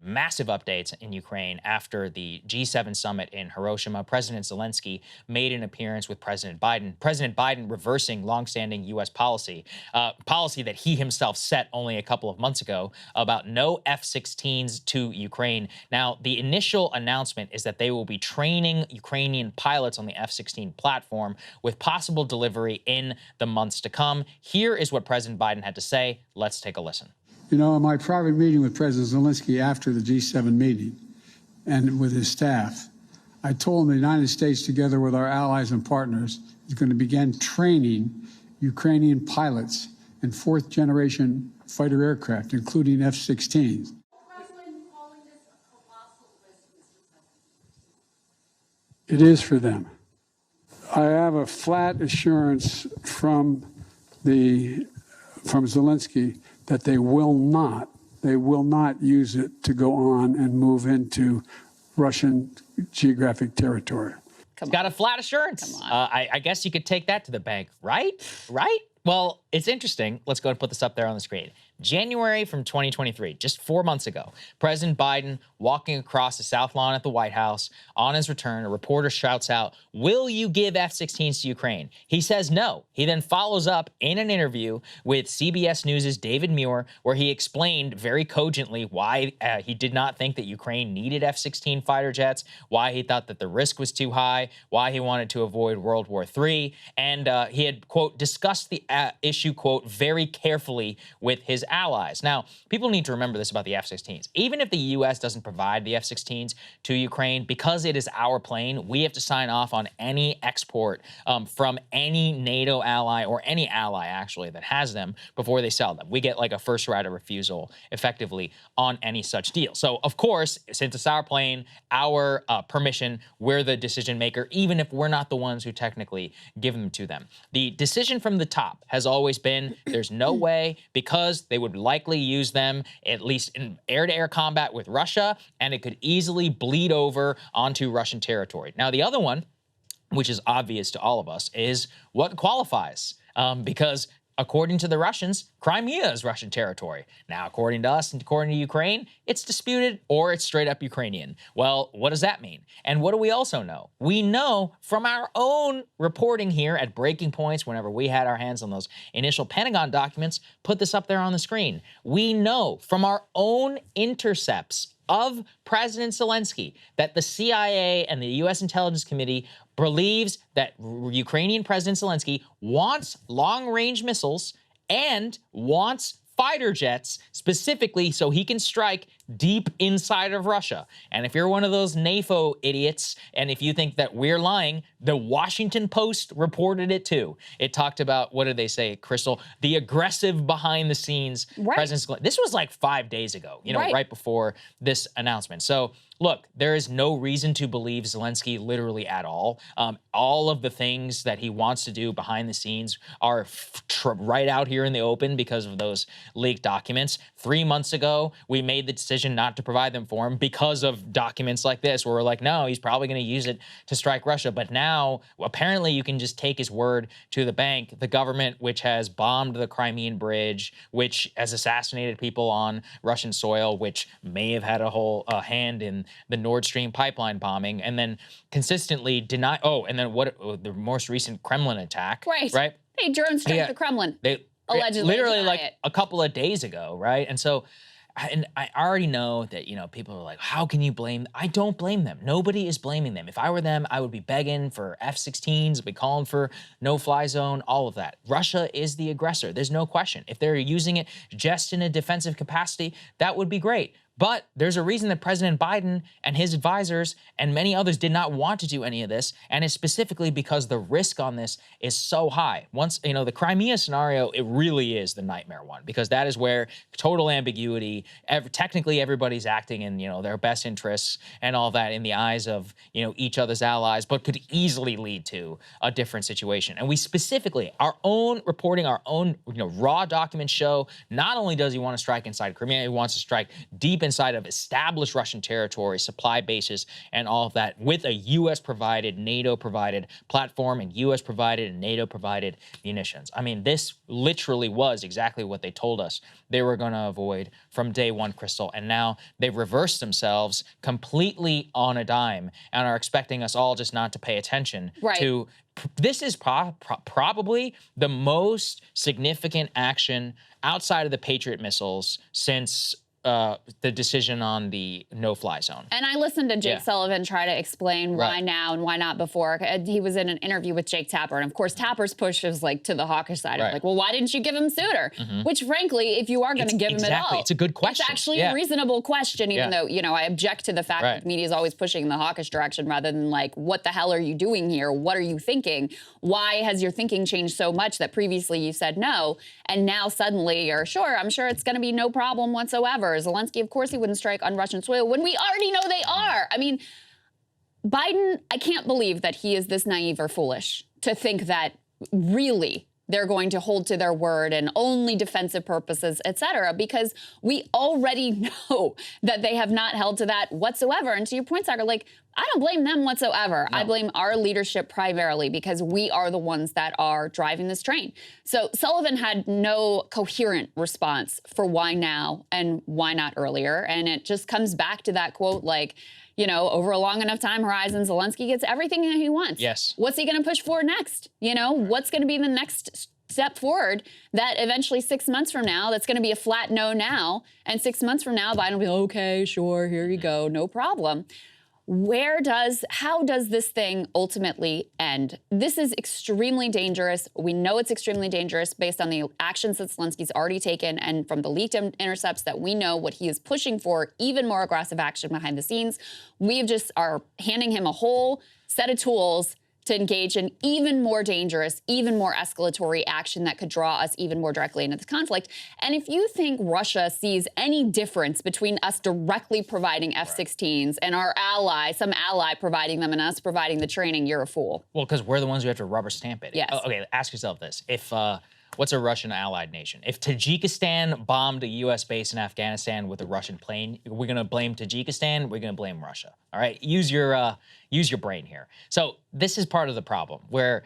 massive updates in Ukraine after the G7 summit in Hiroshima. President Zelensky made an appearance with President Biden. President Biden reversing longstanding U.S. policy that he himself set only a couple of months ago about no F-16s to Ukraine. Now, the initial announcement is that they will be training Ukrainian pilots on the F-16 platform with possible delivery in the months to come. Here is what President Biden had to say. Let's take a listen. You know, in my private meeting with President Zelensky after the G7 meeting and with his staff, I told him the United States, together with our allies and partners, is going to begin training Ukrainian pilots in fourth-generation fighter aircraft, including F-16s. It is for them. I have a flat assurance from Zelensky that they will not use it to go on and move into Russian geographic territory. He's got a flat assurance. I guess you could take that to the bank, right? Right? Well, it's interesting. Let's go and put this up there on the screen. January from 2023, just 4 months ago, President Biden walking across the South Lawn at the White House. On his return, a reporter shouts out, "Will you give F-16s to Ukraine?" He says no. He then follows up in an interview with CBS News' David Muir, where he explained very cogently why he did not think that Ukraine needed F-16 fighter jets, why he thought that the risk was too high, why he wanted to avoid World War III, and he had, quote, discussed the issue, quote, very carefully with his allies. Now, people need to remember this about the F-16s. Even if the U.S. doesn't provide the F-16s to Ukraine, because it is our plane, we have to sign off on any export from any NATO ally or any ally, actually, that has them before they sell them. We get like a first right of refusal, effectively, on any such deal. So, of course, since it's our plane, our permission, we're the decision maker, even if we're not the ones who technically give them to them. The decision from the top has always been there's no way, because they would likely use them at least in air-to-air combat with Russia, and it could easily bleed over onto Russian territory. Now, the other one, which is obvious to all of us, is what qualifies, because according to the Russians, Crimea is Russian territory. Now, according to us and according to Ukraine, it's disputed or it's straight up Ukrainian. Well, what does that mean? And what do we also know? We know from our own reporting here at Breaking Points, whenever we had our hands on those initial Pentagon documents, put this up there on the screen. We know from our own intercepts of President Zelensky that the CIA and the U.S. Intelligence Committee believes that Ukrainian President Zelensky wants long-range missiles and wants fighter jets specifically so he can strike deep inside of Russia. And if you're one of those NAFO idiots, and if you think that we're lying, the Washington Post reported it too. It talked about, what did they say, Krystal? The aggressive behind the scenes President Zelensky. This was like 5 days ago, you know, right before this announcement. So look, there is no reason to believe Zelensky literally at all. All of the things that he wants to do behind the scenes are right out here in the open because of those leaked documents. 3 months ago, we made the decision not to provide them for him because of documents like this, where we're like, no, he's probably going to use it to strike Russia. But now, apparently, you can just take his word to the bank. The government, which has bombed the Crimean Bridge, which has assassinated people on Russian soil, which may have had a whole hand in the Nord Stream pipeline bombing, and then consistently deny. Oh, and then the most recent Kremlin attack, right? They drone strike the Kremlin. They allegedly literally like a couple of days ago, right? And so, and I already know that, you know, people are like, how can you blame? I don't blame them. Nobody is blaming them. If I were them, I would be begging for F-16s, be calling for no-fly zone, all of that. Russia is the aggressor. There's no question. If they're using it just in a defensive capacity, that would be great. But there's a reason that President Biden and his advisors and many others did not want to do any of this, and it's specifically because the risk on this is so high. Once, you know, the Crimea scenario, it really is the nightmare one, because that is where total ambiguity, technically everybody's acting in, you know, their best interests and all that in the eyes of, you know, each other's allies, but could easily lead to a different situation. And we specifically, our own reporting, our own, you know, raw documents show not only does he want to strike inside Crimea, he wants to strike deep inside of established Russian territory, supply bases, and all of that with a U.S.-provided, NATO-provided platform and U.S.-provided and NATO-provided munitions. I mean, this literally was exactly what they told us they were going to avoid from day one, Krystal, and now they've reversed themselves completely on a dime and are expecting us all just not to pay attention to. This is probably the most significant action outside of the Patriot missiles since the decision on the no-fly zone. And I listened to Jake Sullivan try to explain why now and why not before. He was in an interview with Jake Tapper, and of course Tapper's push is like to the hawkish side of like, well, why didn't you give him sooner? Which frankly, if you are going to give him at all, it's a good question. It's actually a reasonable question, even though, you know, I object to the fact that the media is always pushing in the hawkish direction rather than like, what the hell are you doing here? What are you thinking? Why has your thinking changed so much that previously you said no, and now suddenly you're sure, I'm sure it's going to be no problem whatsoever. Zelensky, of course he wouldn't strike on Russian soil when we already know they are. I mean, Biden, I can't believe that he is this naive or foolish to think that really they're going to hold to their word and only defensive purposes, et cetera, because we already know that they have not held to that whatsoever. And to your point, Saagar, like, I don't blame them whatsoever. No. I blame our leadership primarily because we are the ones that are driving this train. So Sullivan had no coherent response for why now and why not earlier. And it just comes back to that quote, like, you know, over a long enough time horizon, Zelensky gets everything that he wants. Yes. What's he going to push for next? You know, what's going to be the next step forward that eventually 6 months from now, that's going to be a flat no now. And 6 months from now, Biden will be, okay, sure, here you go, no problem. How does this thing ultimately end? This is extremely dangerous. We know it's extremely dangerous based on the actions that Zelensky's already taken and from the leaked intercepts that we know what he is pushing for, even more aggressive action behind the scenes. We just are handing him a whole set of tools to engage in even more dangerous, even more escalatory action that could draw us even more directly into this conflict. And if you think Russia sees any difference between us directly providing F-16s and our ally, some ally providing them and us providing the training, you're a fool. Well, because we're the ones who have to rubber stamp it. Yes. Oh, okay, ask yourself this. If what's a Russian allied nation? If Tajikistan bombed a U.S. base in Afghanistan with a Russian plane, we're going to blame Tajikistan, we're going to blame Russia. All right? Use your brain here. So this is part of the problem, where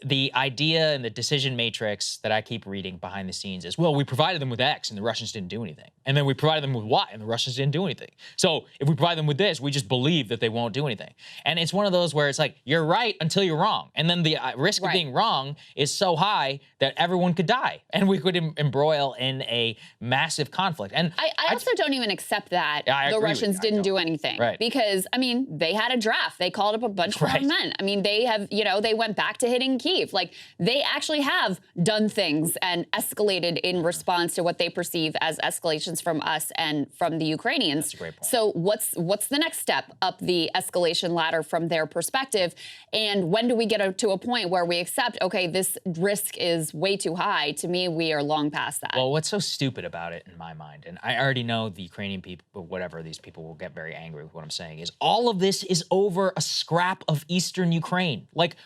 the idea and the decision matrix that I keep reading behind the scenes is, well, we provided them with X and the Russians didn't do anything. And then we provided them with Y and the Russians didn't do anything. So if we provide them with this, we just believe that they won't do anything. And it's one of those where it's like, you're right until you're wrong. And then the risk of being wrong is so high that everyone could die. And we could embroil in a massive conflict. And I also don't even accept that the Russians didn't do anything. Right. Because, I mean, they had a draft. They called up a bunch of armed men. I mean, they have, you know, they went back to hitting Kyiv. Like, they actually have done things and escalated in response to what they perceive as escalations from us and from the Ukrainians. That's a great point. So what's the next step up the escalation ladder from their perspective? And when do we get to a point where we accept, okay, this risk is way too high? To me, we are long past that. Well, what's so stupid about it in my mind, and I already know the Ukrainian people, whatever, these people will get very angry with what I'm saying, is all of this is over a scrap of eastern Ukraine. Like,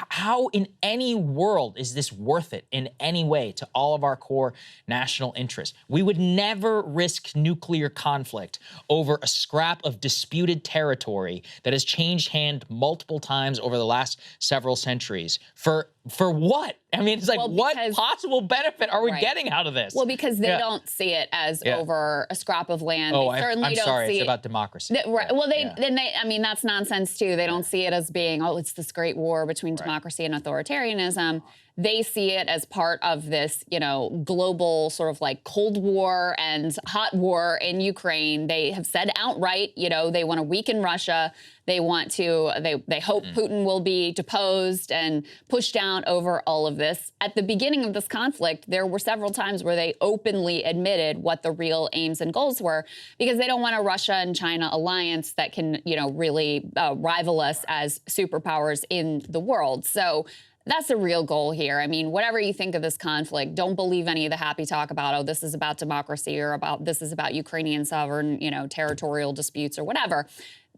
how in any world is this worth it in any way to all of our core national interests? We would never risk nuclear conflict over a scrap of disputed territory that has changed hand multiple times over the last several centuries. For what? I mean, it's like, what possible benefit are we getting out of this? Well, because they don't see it as over a scrap of land. Oh, they certainly I'm don't sorry, see it's about democracy. Right. Well, I mean, that's nonsense too. They don't see it as being, oh, it's this great war between democracy and authoritarianism. They see it as part of this, you know, global sort of like Cold War and hot war in Ukraine. They have said outright, you know, they want to weaken Russia. They want to, they hope Putin will be deposed and pushed down over all of this. At the beginning of this conflict, there were several times where they openly admitted what the real aims and goals were, because they don't want a Russia and China alliance that can, you know, really rival us as superpowers in the world. So That's the real goal here. I mean, whatever you think of this conflict, don't believe any of the happy talk about, oh, this is about democracy or about this is about Ukrainian sovereign, territorial disputes or whatever.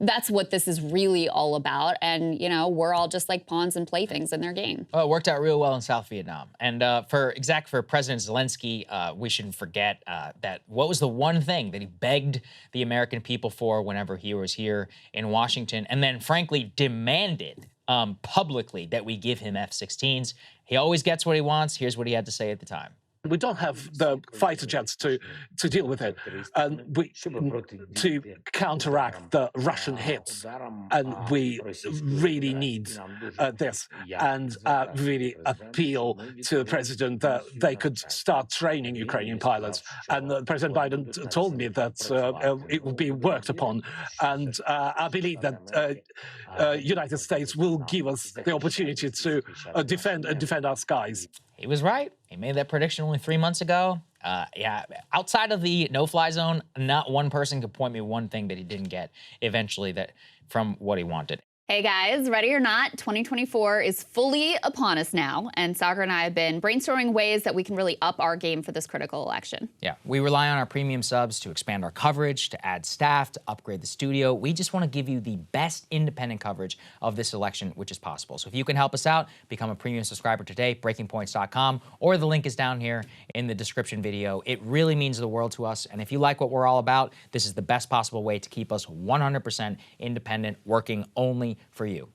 That's what this is really all about. And, we're all just like pawns and playthings in their game. Well, it worked out real well in South Vietnam. And for President Zelensky, we shouldn't forget that what was the one thing that he begged the American people for whenever he was here in Washington, and then frankly demanded publicly that we give him F-16s. He always gets what he wants. Here's what he had to say at the time. We don't have the fighter jets to deal with it, and to counteract the Russian hits. And we really need this, and really appeal to the president that they could start training Ukrainian pilots. And President Biden told me that it will be worked upon, and I believe that United States will give us the opportunity to defend our skies. He was right. He made that prediction only 3 months ago. Yeah, outside of the no-fly zone, not one person could point me one thing that he didn't get eventually from what he wanted. Hey guys, ready or not, 2024 is fully upon us now, and Saagar and I have been brainstorming ways that we can really up our game for this critical election. Yeah, we rely on our premium subs to expand our coverage, to add staff, to upgrade the studio. We just want to give you the best independent coverage of this election, which is possible. So if you can help us out, become a premium subscriber today, breakingpoints.com, or the link is down here in the description video. It really means the world to us, and if you like what we're all about, this is the best possible way to keep us 100% independent, working only for you.